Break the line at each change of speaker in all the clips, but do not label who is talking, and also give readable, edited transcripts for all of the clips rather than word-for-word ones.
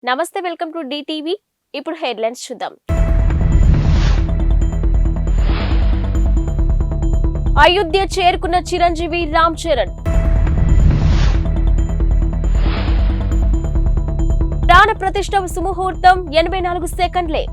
నమస్తే, welcome to DTV. ఇప్పుడు headlines చూద్దాం. అయోధ్య చేరుకున్న చిరంజీవి రామ్ చరణ్. ప్రాణ ప్రతిష్ఠ సుముహూర్తం 84 సెకండ్లే.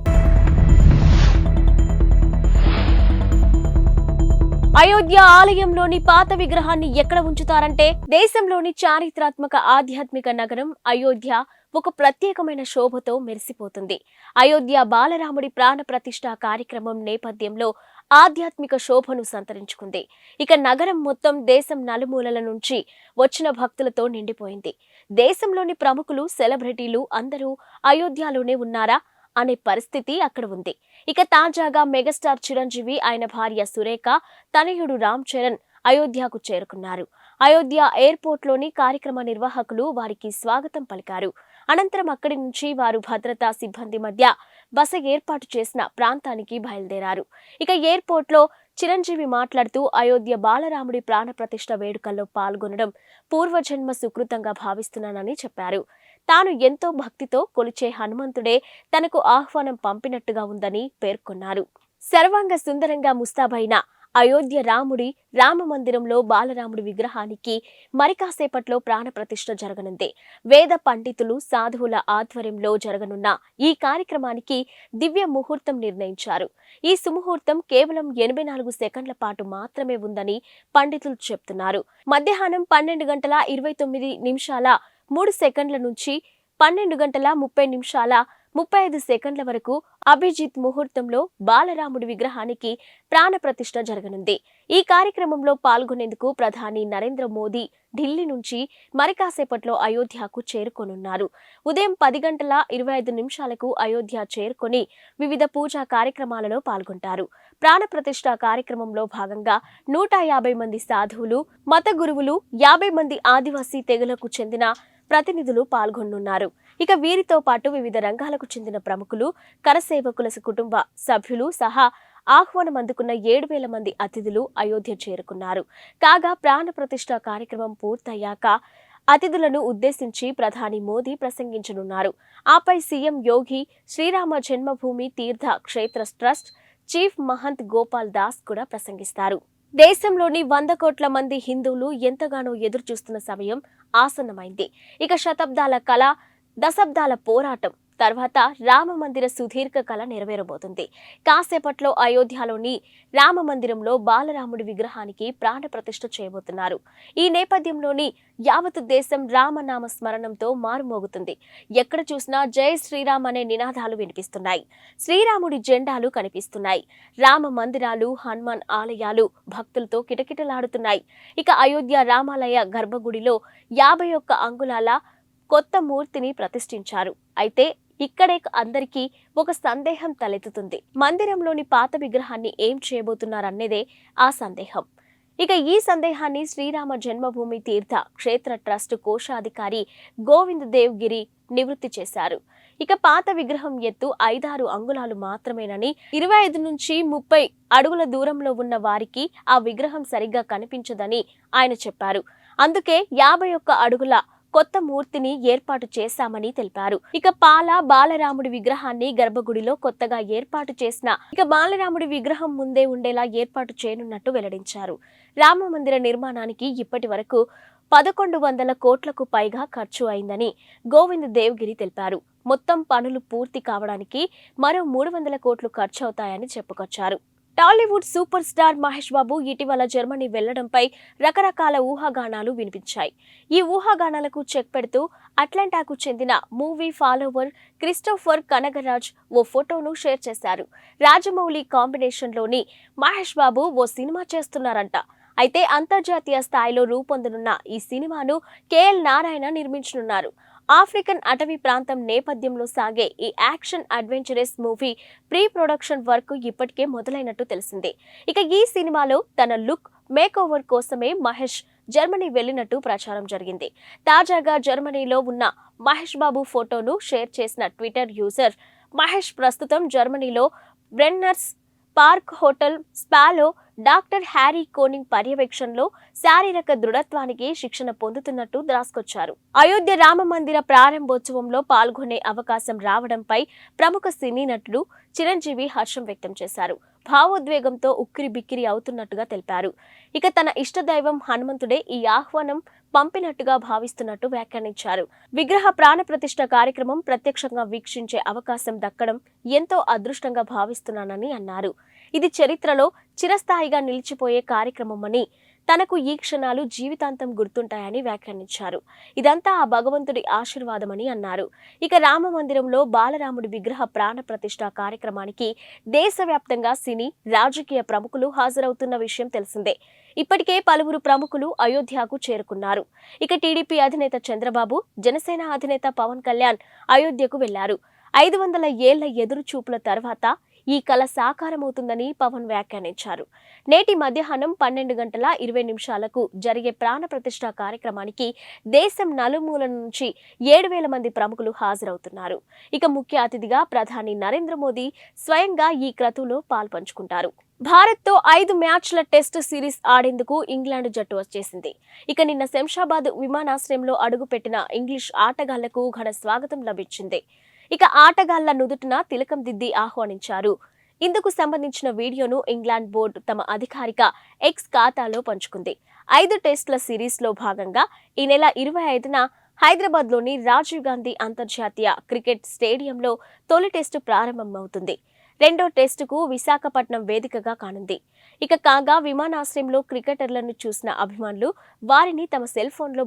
అయోధ్య ఆలయంలోని పాత విగ్రహాన్ని ఎక్కడ ఉంచుతారంటే, దేశంలోని చారిత్రాత్మక ఆధ్యాత్మిక నగరం అయోధ్య ఒక ప్రత్యేకమైన శోభతో మెరిసిపోతుంది. అయోధ్య బాలరాముడి ప్రాణ ప్రతిష్ఠ కార్యక్రమం నేపథ్యంలో ఆధ్యాత్మిక శోభను సంతరించుకుంది. ఇక నగరం మొత్తం దేశం నలుమూలల నుంచి వచ్చిన భక్తులతో నిండిపోయింది. దేశంలోని ప్రముఖులు, సెలబ్రిటీలు అందరూ అయోధ్యలోనే ఉన్నారా అనే పరిస్థితి అక్కడ ఉంది. ఇక తాజాగా మెగాస్టార్ చిరంజీవి, ఆయన భార్య సురేఖ, తనయుడు రామ్ చరణ్ అయోధ్యకు చేరుకున్నారు. అయోధ్య ఎయిర్పోర్ట్ లోని కార్యక్రమ నిర్వాహకులు వారికి స్వాగతం పలికారు. అనంతరం అక్కడి నుంచి వారు భద్రతా సిబ్బంది మధ్య బస ఏర్పాటు చేసిన ప్రాంతానికి బయలుదేరారు. ఇక ఎయిర్పోర్ట్ లో చిరంజీవి మాట్లాడుతూ, అయోధ్య బాలరాముడి ప్రాణ ప్రతిష్ఠ వేడుకల్లో పాల్గొనడం పూర్వజన్మ సుకృతంగా భావిస్తున్నానని చెప్పారు. తాను ఎంతో భక్తితో కొలిచే హనుమంతుడే తనకు ఆహ్వానం పంపినట్టుగా ఉందని పేర్కొన్నారు. సర్వాంగ సుందరంగా ముస్తాబైన అయోధ్య రాముడి రామ మందిరంలో బాలరాముడి విగ్రహానికి మరి కాసేపట్లో ప్రాణ ప్రతిష్ఠ జరగనుంది. వేద పండితులు, సాధువుల ఆధ్వర్యంలో జరగనున్న ఈ కార్యక్రమానికి దివ్య ముహూర్తం నిర్ణయించారు. ఈ సుముహూర్తం కేవలం 84 సెకండ్ల పాటు మాత్రమే ఉందని పండితులు చెప్తున్నారు. మధ్యాహ్నం 12:29:03 నుంచి 12:30:35 వరకు అభిజిత్ ముహూర్తంలో బాలరాముడి విగ్రహానికి ప్రాణ ప్రతిష్ఠ జరగనుంది. ఈ కార్యక్రమంలో పాల్గొనేందుకు ప్రధాని నరేంద్ర మోదీ ఢిల్లీ నుంచి మరి కాసేపట్లో అయోధ్యకు చేరుకోనున్నారు. ఉదయం 10:25 అయోధ్య చేరుకొని వివిధ పూజా కార్యక్రమాలలో పాల్గొంటారు. ప్రాణ ప్రతిష్ఠ కార్యక్రమంలో భాగంగా 150 మంది సాధువులు, మత గురువులు, 50 మంది ఆదివాసీ తెగలకు చెందిన ప్రతినిధులు పాల్గొనున్నారు. ఇక వీరితో పాటు వివిధ రంగాలకు చెందిన ప్రముఖులు, కరసేవకుల కుటుంబ సభ్యులు సహా ఆహ్వానం అందుకున్న 7,000 మంది అతిథులు అయోధ్య చేరుకున్నారు. కాగా ప్రాణ ప్రతిష్ఠ కార్యక్రమం పూర్తయ్యాక అతిథులను ఉద్దేశించి ప్రధాని మోదీ ప్రసంగించనున్నారు. ఆపై సీఎం యోగి, శ్రీరామ జన్మభూమి తీర్థ క్షేత్ర ట్రస్ట్ చీఫ్ మహంత్ గోపాల్ దాస్ కూడా ప్రసంగిస్తారు. దేశంలోని 100 కోట్ల మంది హిందువులు ఎంతగానో ఎదురు చూస్తున్న సమయం ఆసన్నమైంది. ఇక శతాబ్దాల కళ, దశాబ్దాల పోరాటం తర్వాత రామ మందిర సుదీర్ఘ కళ నెరవేరబోతుంది. కాసేపట్లో అయోధ్యలోని రామ మందిరంలో బాలరాముడి విగ్రహానికి ప్రాణ ప్రతిష్ఠ చేయబోతున్నారు. ఈ నేపథ్యంలోని యావత్ దేశం రామనామ స్మరణంతో మారుమోగుతుంది. ఎక్కడ చూసినా జై శ్రీరామ్ అనే నినాదాలు వినిపిస్తున్నాయి. శ్రీరాముడి జెండాలు కనిపిస్తున్నాయి. రామ మందిరాలు, హనుమాన్ ఆలయాలు భక్తులతో కిటకిటలాడుతున్నాయి. ఇక అయోధ్య రామాలయ గర్భగుడిలో 51 అంగుళాల కొత్త మూర్తిని ప్రతిష్ఠించారు. అయితే ఇక్కడే అందరికీ ఒక సందేహం తలెత్తుతుంది. మందిరంలోని పాత విగ్రహాన్ని ఏం చేయబోతున్నారనేదే ఆ సందేహం. ఇక ఈ సందేహాన్ని శ్రీరామ జన్మభూమి తీర్థ క్షేత్ర ట్రస్ట్ కోశాధికారి గోవింద్ దేవ్ గిరి నివృత్తి చేశారు. ఇక పాత విగ్రహం ఎత్తు 5-6 అంగుళాలు మాత్రమేనని, 25 నుంచి 30 అడుగుల దూరంలో ఉన్న వారికి ఆ విగ్రహం సరిగ్గా కనిపించదని ఆయన చెప్పారు. అందుకే 51 అడుగుల కొత్త మూర్తిని ఏర్పాటు చేశామని తెలిపారు. ఇక బాలరాముడి విగ్రహాన్ని గర్భగుడిలో కొత్తగా ఏర్పాటు చేసిన బాలరాముడి విగ్రహం ముందే ఉండేలా ఏర్పాటు చేయనున్నట్టు వెల్లడించారు. రామ మందిర నిర్మాణానికి ఇప్పటి వరకు 1100 కోట్లకు పైగా ఖర్చు అయిందని గోవింద్ దేవ్గిరి తెలిపారు. మొత్తం పనులు పూర్తి కావడానికి మరో 300 కోట్లు ఖర్చు అవుతాయని చెప్పుకొచ్చారు. టాలీవుడ్ సూపర్ స్టార్ మహేష్ బాబు ఇటీవల జర్మనీ వెళ్లడంపై రకరకాల ఊహాగానాలు వినిపించాయి. ఈ ఊహాగానాలకు చెక్ పెడుతూ అట్లాంటాకు చెందిన మూవీ ఫాలోవర్ క్రిస్టోఫర్ కనగరాజ్ ఓ ఫోటోను షేర్ చేశారు. రాజమౌళి కాంబినేషన్లోని మహేష్ బాబు ఓ సినిమా చేస్తున్నారంట. అయితే అంతర్జాతీయ స్థాయిలో రూపొందనున్న ఈ సినిమాను కేఎల్ నారాయణ నిర్మించనున్నారు. ఆఫ్రికన్ అటవీ ప్రాంతం నేపథ్యంలో సాగే ఈ action adventurous movie pre production work ఇప్పటికే మొదలైనట్టు తెలిసిందే. ఇక ఈ సినిమాలో తన లుక్ మేక్ ఓవర్ కోసమే మహేష్ జర్మనీ వెళ్లినట్టు ప్రచారం జరిగింది. తాజాగా జర్మనీలో ఉన్న మహేష్ బాబు ఫోటోను షేర్ చేసిన ట్విట్టర్ యూజర్, మహేష్ ప్రస్తుతం జర్మనీలో బ్రెన్నర్స్ పార్క్ హోటల్ స్పాలో డాక్టర్ హ్యారీ కోనింగ్ పర్యవేక్షణలో శారీరక దృఢత్వానికి శిక్షణ పొందుతున్నట్టు రాసుకొచ్చారు. అయోధ్య రామ మందిర ప్రారంభోత్సవంలో పాల్గొనే అవకాశం రావడంపై ప్రముఖ సినీ నటుడు చిరంజీవి హర్షం వ్యక్తం చేశారు. భావోద్వేగంతో ఉక్కిరి బిక్కిరి అవుతున్నట్టుగా తెలిపారు. ఇక తన ఇష్టదైవం హనుమంతుడే ఈ ఆహ్వానం పంపినట్టుగా భావిస్తున్నట్టు వ్యాఖ్యానించారు. విగ్రహ ప్రాణ ప్రతిష్ఠ కార్యక్రమం ప్రత్యక్షంగా వీక్షించే అవకాశం దక్కడం ఎంతో అదృష్టంగా భావిస్తున్నానని అన్నారు. ఇది చరిత్రలో చిరస్థాయిగా నిలిచిపోయే కార్యక్రమమని, తనకు ఈ క్షణాలు జీవితాంతం గుర్తుంటాయని వ్యాఖ్యానించారు. ఇదంతా ఆ భగవంతుడి ఆశీర్వాదమని అన్నారు. ఇక రామ మందిరంలో బాలరాముడి విగ్రహ ప్రాణ ప్రతిష్ఠ కార్యక్రమానికి దేశవ్యాప్తంగా సినీ, రాజకీయ ప్రముఖులు హాజరవుతున్న విషయం తెలిసిందే. ఇప్పటికే పలువురు ప్రముఖులు అయోధ్యకు చేరుకున్నారు. ఇక టీడీపీ అధినేత చంద్రబాబు, జనసేన అధినేత పవన్ కళ్యాణ్ అయోధ్యకు వెళ్లారు. 500 ఏళ్ల ఎదురు చూపుల తర్వాత ఈ కల సాకారమవుతుందని పవన్ వ్యాఖ్యానించారు. నేటి మధ్యాహ్నం 12:20 జరిగే ప్రాణ ప్రతిష్ఠ కార్యక్రమానికి దేశం నలుమూలల నుంచి 7,000 మంది ప్రముఖులు హాజరవుతున్నారు. ఇక ముఖ్య అతిథిగా ప్రధాని నరేంద్ర మోదీ స్వయంగా ఈ క్రతువులో పాల్పంచుకుంటారు. భారత్తో 5 మ్యాచ్ల టెస్టు సిరీస్ ఆడేందుకు ఇంగ్లాండ్ జట్టు వచ్చేసింది. ఇక నిన్న శంషాబాద్ విమానాశ్రయంలో అడుగుపెట్టిన ఇంగ్లీష్ ఆటగాళ్లకు ఘన స్వాగతం లభించింది. ఇక ఆటగాళ్ల నుదుటిన తిలకం దిద్ది ఆహ్వానించారు. ఇందుకు సంబంధించిన వీడియోను ఇంగ్లాండ్ బోర్డు తమ అధికారిక ఎక్స్ ఖాతాలో పంచుకుంది. 5 టెస్టుల సిరీస్లో భాగంగా ఈ నెల 25న హైదరాబాద్లోని రాజీవ్ గాంధీ అంతర్జాతీయ క్రికెట్ స్టేడియంలో తొలి టెస్టు ప్రారంభమవుతుంది. రెండో టెస్టుకు విశాఖపట్నం వేదికగా కానుంది. ఇక కాగా విమానాశ్రయంలో క్రికెటర్లను చూసిన అభిమానులు వారిని తమ సెల్ ఫోన్లో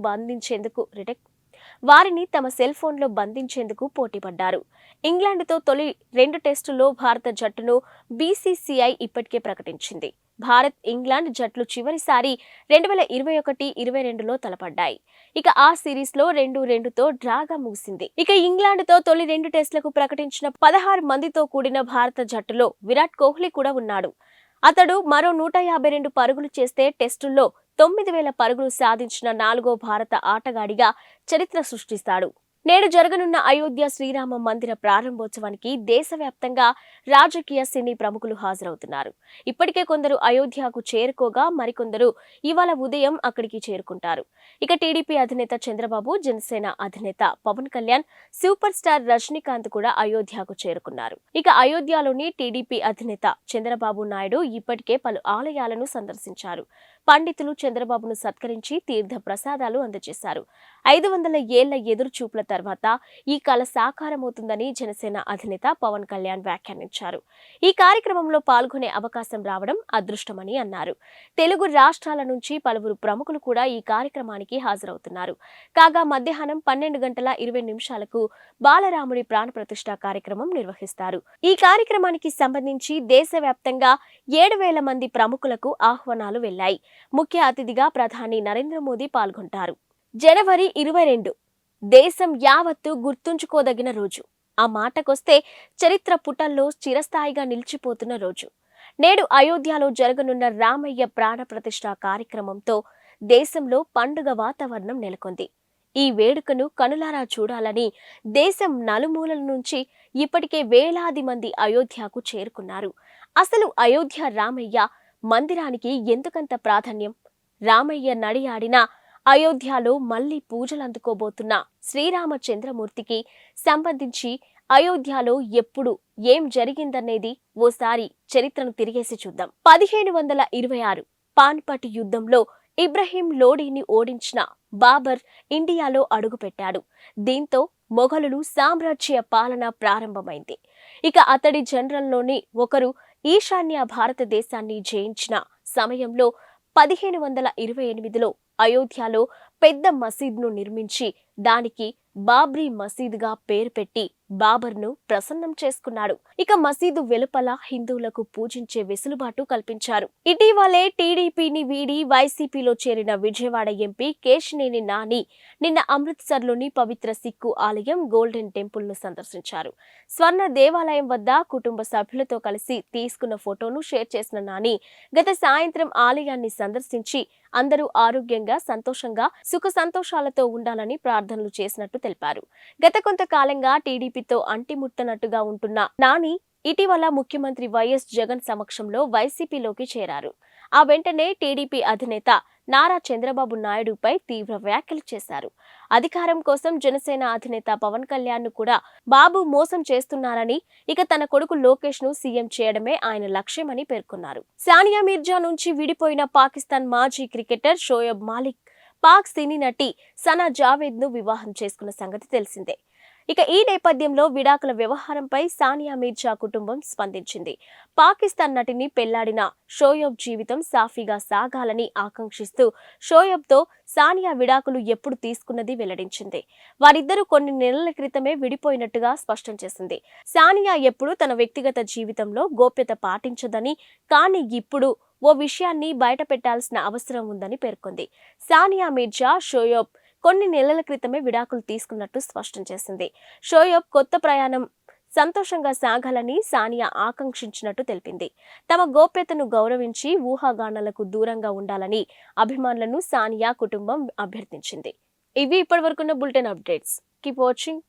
బంధించేందుకు పోటీపడ్డారు. ఇంగ్లాండ్తో తొలి 2 టెస్టుల్లో భారత జట్టును బీసీసీఐ ఇప్పటికే ప్రకటించింది. భారత్, ఇంగ్లాండ్ జట్లు చివరిసారి 2021-22లో తలపడ్డాయి. ఇక ఆ సిరీస్లో 2-2తో డ్రాగా ముగిసింది. ఇక ఇంగ్లాండ్తో తొలి 2 టెస్టులకు ప్రకటించిన 16 మందితో కూడిన భారత జట్టులో విరాట్ కోహ్లీ కూడా ఉన్నాడు. అతడు మరో 152 పరుగులు చేస్తే టెస్టుల్లో 9,000 పరుగులు సాధించిన 4వ భారత ఆటగాడిగా చరిత్ర సృష్టిస్తాడు. నేడు జరగనున్న అయోధ్య శ్రీరామ మందిర ప్రారంభోత్సవానికి దేశవ్యాప్తంగా రాజకీయ, సినీ ప్రముఖులు హాజరవుతున్నారు. ఇప్పటికే కొందరు అయోధ్యకు చేరుకోగా మరికొందరు ఇవాళ ఉదయం అక్కడికి చేరుకుంటారు. ఇక టీడీపీ అధినేత చంద్రబాబు, జనసేన అధినేత పవన్ కళ్యాణ్, సూపర్ స్టార్ రజనీకాంత్ కూడా అయోధ్యకు చేరుకున్నారు. ఇక అయోధ్యలోని టీడీపీ అధినేత చంద్రబాబు నాయుడు ఇప్పటికే పలు ఆలయాలను సందర్శించారు. పండితులు చంద్రబాబును సత్కరించి తీర్థ ప్రసాదాలు అందజేశారు. 500 ఏళ్ల ఎదురు చూపుల తర్వాత ఈ కల సాకారమవుతుందని జనసేన అధినేత పవన్ కళ్యాణ్ వ్యాఖ్యానించారు. ఈ కార్యక్రమంలో పాల్గొనే అవకాశం రావడం అదృష్టమని అన్నారు. తెలుగు రాష్ట్రాల నుంచి పలువురు ప్రముఖులు కూడా ఈ కార్యక్రమానికి హాజరవుతున్నారు. కాగా మధ్యాహ్నం 12:20 బాలరాముడి ప్రాణ ప్రతిష్ఠ కార్యక్రమం నిర్వహిస్తారు. ఈ కార్యక్రమానికి సంబంధించి దేశవ్యాప్తంగా 7,000 మంది ప్రముఖులకు ఆహ్వానాలు వెళ్లాయి. ముఖ్య అతిథిగా ప్రధాని నరేంద్ర మోదీ పాల్గొంటారు. జనవరి 22 దేశం యావత్తు గుర్తుంచుకోదగిన రోజు. ఆ మాటకొస్తే చరిత్ర పుటల్లో చిరస్థాయిగా నిలిచిపోతున్న రోజు. నేడు అయోధ్యలో జరగనున్న రామయ్య ప్రాణ ప్రతిష్ఠ కార్యక్రమంతో దేశంలో పండుగ వాతావరణం నెలకొంది. ఈ వేడుకను కనులారా చూడాలని దేశం నలుమూలల నుంచి ఇప్పటికే వేలాది మంది అయోధ్యకు చేరుకున్నారు. అసలు అయోధ్య రామయ్య మందిరానికి ఎందుకంత ప్రాధాన్యం? రామయ్య నడియాడిన అయోధ్యలో మళ్లీ పూజలందుకోబోతున్న శ్రీరామచంద్రమూర్తికి సంబంధించి అయోధ్యలో ఎప్పుడు ఏం జరిగిందనేది ఓసారి చరిత్రను తిరిగేసి చూద్దాం. 1526 పాన్పట్ యుద్ధంలో ఇబ్రహీం లోడీని ఓడించిన బాబర్ ఇండియాలో అడుగుపెట్టాడు. దీంతో మొఘలులు సామ్రాజ్య పాలన ప్రారంభమైంది. ఇక అతడి జనరల్లోని ఒకరు ఈశాన్య భారతదేశాన్ని జయించిన సమయంలో 1528లో అయోధ్యలో పెద్ద మసీద్ను నిర్మించి దానికి బాబ్రీ మసీదుగా పేరు పెట్టి బాబర్ను ప్రసన్నం చేసుకున్నాడు. ఇక మసీదు వెలుపల హిందువులకు పూజించే వెసులుబాటు కల్పించారు. ఇటీవలే టీడీపీని వీడి వైసీపీలో చేరిన విజయవాడ ఎంపీ కేశినేని నాని నిన్న అమృత్సర్లోని పవిత్ర సిక్కు ఆలయం గోల్డెన్ టెంపుల్ ను సందర్శించారు. స్వర్ణ దేవాలయం వద్ద కుటుంబ సభ్యులతో కలిసి తీసుకున్న ఫోటోను షేర్ చేసిన నాని గత సాయంత్రం ఆలయాన్ని సందర్శించి అందరూ ఆరోగ్యంగా, సంతోషంగా, సుఖ సంతోషాలతో ఉండాలని ప్రార్థనలు చేసినట్టు తెలిపారు. గత కొంతకాలంగా టీడీపీతో అంటిముట్టనట్టుగా ఉంటున్న నాని ఇటీవల ముఖ్యమంత్రి వైఎస్ జగన్ సమక్షంలో వైసీపీలోకి చేరారు. ఆ వెంటనే టీడీపీ అధినేత నారా చంద్రబాబు నాయుడుపై తీవ్ర వ్యాఖ్యలు చేశారు. అధికారం కోసం జనసేన అధినేత పవన్ కళ్యాణ్ ను కూడా బాబు మోసం చేస్తున్నారని, ఇక తన కొడుకు లోకేష్ ను సీఎం చేయడమే ఆయన లక్ష్యమని పేర్కొన్నారు. సానియా మీర్జా నుంచి విడిపోయిన పాకిస్తాన్ మాజీ క్రికెటర్ షోయబ్ మాలిక్ పాక్ సినీ నటి సనా జావేద్ ను వివాహం చేసుకున్న సంగతి తెలిసిందే. ఇక ఈ నేపథ్యంలో విడాకుల వ్యవహారంపై సానియా మీర్జా కుటుంబం స్పందించింది. పాకిస్తాన్ నటిని పెళ్లాడిన షోయబ్ జీవితం సాఫీగా సాగాలని ఆకాంక్షిస్తూ షోయబ్తో సానియా విడాకులు ఎప్పుడు తీసుకున్నది వెల్లడించింది. వారిద్దరూ కొన్ని నెలల క్రితమే విడిపోయినట్టుగా స్పష్టం చేసింది. సానియా ఎప్పుడూ తన వ్యక్తిగత జీవితంలో గోప్యత పాటించదని, కానీ ఇప్పుడు ఓ విషయాన్ని బయట పెట్టాల్సిన అవసరం ఉందని పేర్కొంది. సానియా మీర్జా షోయబ్ కొన్ని నెలల క్రితమే విడాకులు తీసుకున్నట్టు స్పష్టం చేసింది. షోయబ్ కొత్త ప్రయాణం సంతోషంగా సాగాలని సానియా ఆకాంక్షించినట్టు తెలిపింది. తమ గోప్యతను గౌరవించి ఊహాగానాలకు దూరంగా ఉండాలని అభిమానులను సానియా కుటుంబం అభ్యర్థించింది. ఇవి ఇప్పటివరకున్న బులెటిన్ అప్డేట్స్. Keep watching.